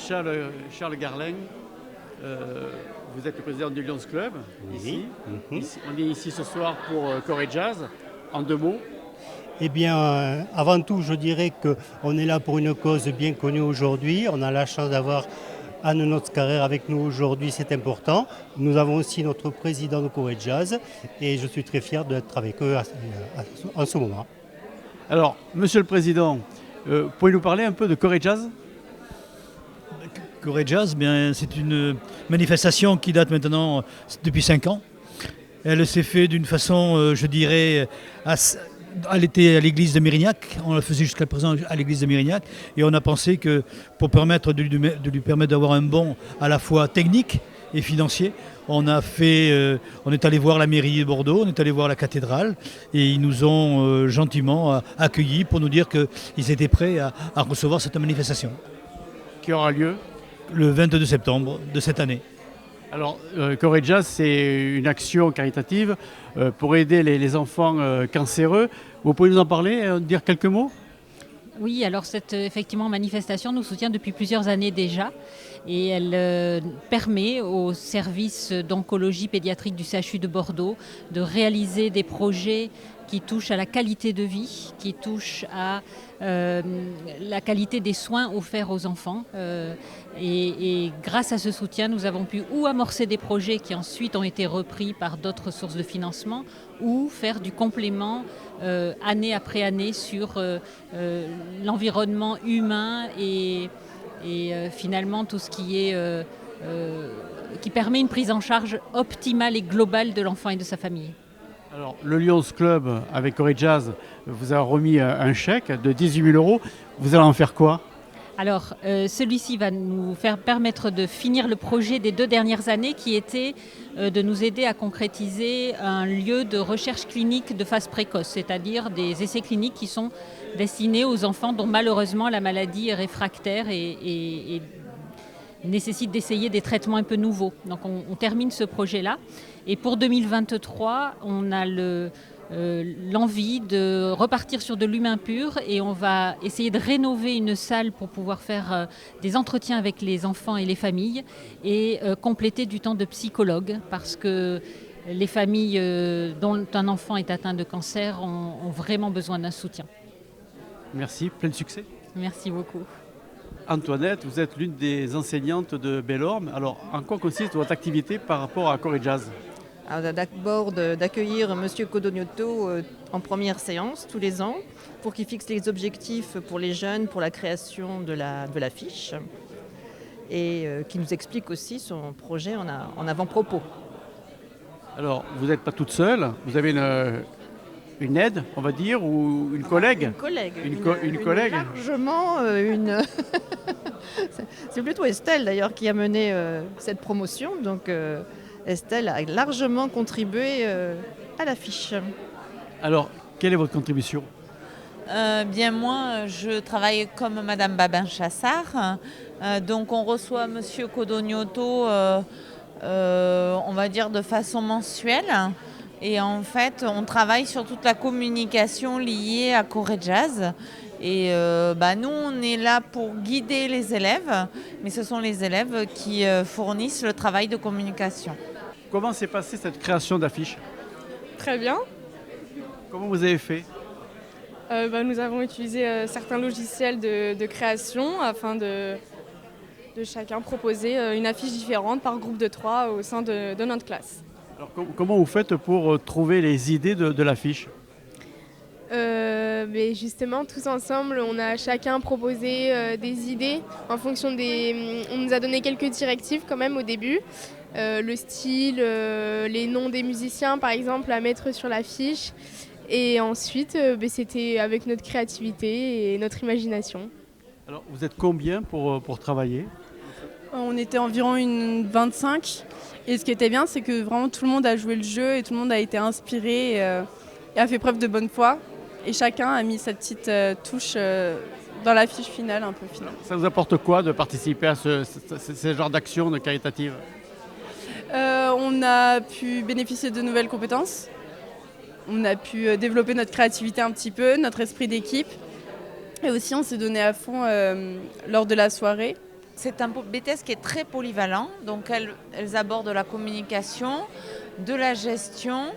Charles Garlin, vous êtes le président du Lions Club, ici. On est ici ce soir pour Corée Jazz. En 2 mots. Eh bien, avant tout, je dirais qu'on est là pour une cause bien connue aujourd'hui. On a la chance d'avoir Anne Notskarer avec nous aujourd'hui, c'est important. Nous avons aussi notre président de Corée Jazz et je suis très fier d'être avec eux en ce moment. Alors, Monsieur le Président, pouvez-vous nous parler un peu de Corée Jazz ? Corée Jazz, bien, c'est une manifestation qui date maintenant depuis 5 ans. Elle s'est faite d'une façon, je dirais, elle était à l'église de Mérignac, on la faisait jusqu'à présent à l'église de Mérignac, et on a pensé que pour permettre de lui permettre d'avoir un bond à la fois technique et financier, on est allé voir la mairie de Bordeaux, on est allé voir la cathédrale, et ils nous ont gentiment accueillis pour nous dire qu'ils étaient prêts à recevoir cette manifestation. Qui aura lieu le 22 septembre de cette année. Alors, Corée Jazz, c'est une action caritative pour aider les enfants cancéreux. Vous pouvez nous en parler, dire quelques mots ? Oui, alors cette effectivement manifestation nous soutient depuis plusieurs années déjà et elle permet au service d'oncologie pédiatrique du CHU de Bordeaux de réaliser des projets qui touchent à la qualité de vie, qui touchent à la qualité des soins offerts aux enfants. Et grâce à ce soutien, nous avons pu ou amorcer des projets qui ensuite ont été repris par d'autres sources de financement ou faire du complément année après année sur l'environnement humain et finalement tout ce qui permet une prise en charge optimale et globale de l'enfant et de sa famille. Alors, le Lions Club, avec Corée Jazz, vous a remis un chèque de 18 000 €. Vous allez en faire quoi ? Alors, celui-ci va nous permettre de finir le projet des 2 dernières années qui était de nous aider à concrétiser un lieu de recherche clinique de phase précoce, c'est-à-dire des essais cliniques qui sont destinés aux enfants dont malheureusement la maladie est réfractaire et nécessite d'essayer des traitements un peu nouveaux. Donc on termine ce projet-là. Et pour 2023, on a l'envie de repartir sur de l'humain pur et on va essayer de rénover une salle pour pouvoir faire des entretiens avec les enfants et les familles et compléter du temps de psychologue parce que les familles dont un enfant est atteint de cancer ont vraiment besoin d'un soutien. Merci, plein de succès. Merci beaucoup. Antoinette, vous êtes l'une des enseignantes de Bellorme. Alors, en quoi consiste votre activité par rapport à Corée Jazz ? Alors, d'abord d'accueillir M. Codognoto en première séance tous les ans pour qu'il fixe les objectifs pour les jeunes pour la création de la fiche et qui nous explique aussi son projet en avant-propos. Alors, vous n'êtes pas toute seule, vous avez une aide, on va dire, ou une collègue ? Une collègue. Une collègue ? Largement une... C'est plutôt Estelle d'ailleurs qui a mené cette promotion, donc Estelle a largement contribué à l'affiche. Alors, quelle est votre contribution ? Bien moi, je travaille comme Madame Babin-Chassard. Donc on reçoit Monsieur Codognoto, on va dire de façon mensuelle. Et en fait, on travaille sur toute la communication liée à Corée Jazz. Et nous, on est là pour guider les élèves, mais ce sont les élèves qui fournissent le travail de communication. Comment s'est passée cette création d'affiches ? Très bien. Comment vous avez fait ? Nous avons utilisé certains logiciels de création afin de chacun proposer une affiche différente par groupe de 3 au sein de notre classe. Alors, comment vous faites pour trouver les idées de l'affiche ? Mais justement, tous ensemble, on a chacun proposé des idées en fonction On nous a donné quelques directives quand même au début. Le style, les noms des musiciens par exemple à mettre sur l'affiche. Et ensuite, c'était avec notre créativité et notre imagination. Alors, vous êtes combien pour travailler ? On était environ une 25. Et ce qui était bien, c'est que vraiment tout le monde a joué le jeu et tout le monde a été inspiré et a fait preuve de bonne foi. Et chacun a mis sa petite touche dans l'affiche finale, un peu finale. Ça vous apporte quoi de participer à ce genre d'action caritative ? On a pu bénéficier de nouvelles compétences. On a pu développer notre créativité un petit peu, notre esprit d'équipe. Et aussi, on s'est donné à fond lors de la soirée. C'est un BTS qui est très polyvalent, donc elles abordent la communication, de la gestion,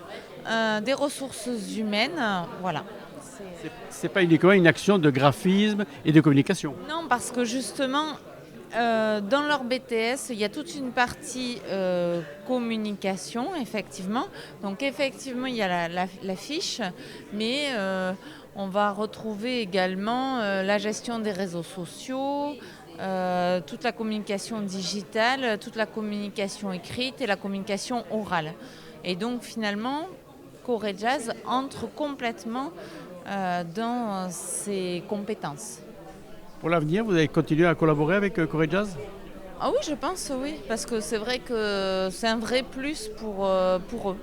des ressources humaines, voilà. C'est pas uniquement une action de graphisme et de communication. Non, parce que justement, dans leur BTS, il y a toute une partie communication, effectivement. Donc effectivement, il y a la fiche, mais on va retrouver également la gestion des réseaux sociaux, toute la communication digitale, toute la communication écrite et la communication orale. Et donc finalement, Corée Jazz entre complètement dans ses compétences. Pour l'avenir, vous allez continuer à collaborer avec Corée Jazz? Ah oui, je pense, oui, parce que c'est vrai que c'est un vrai plus pour eux.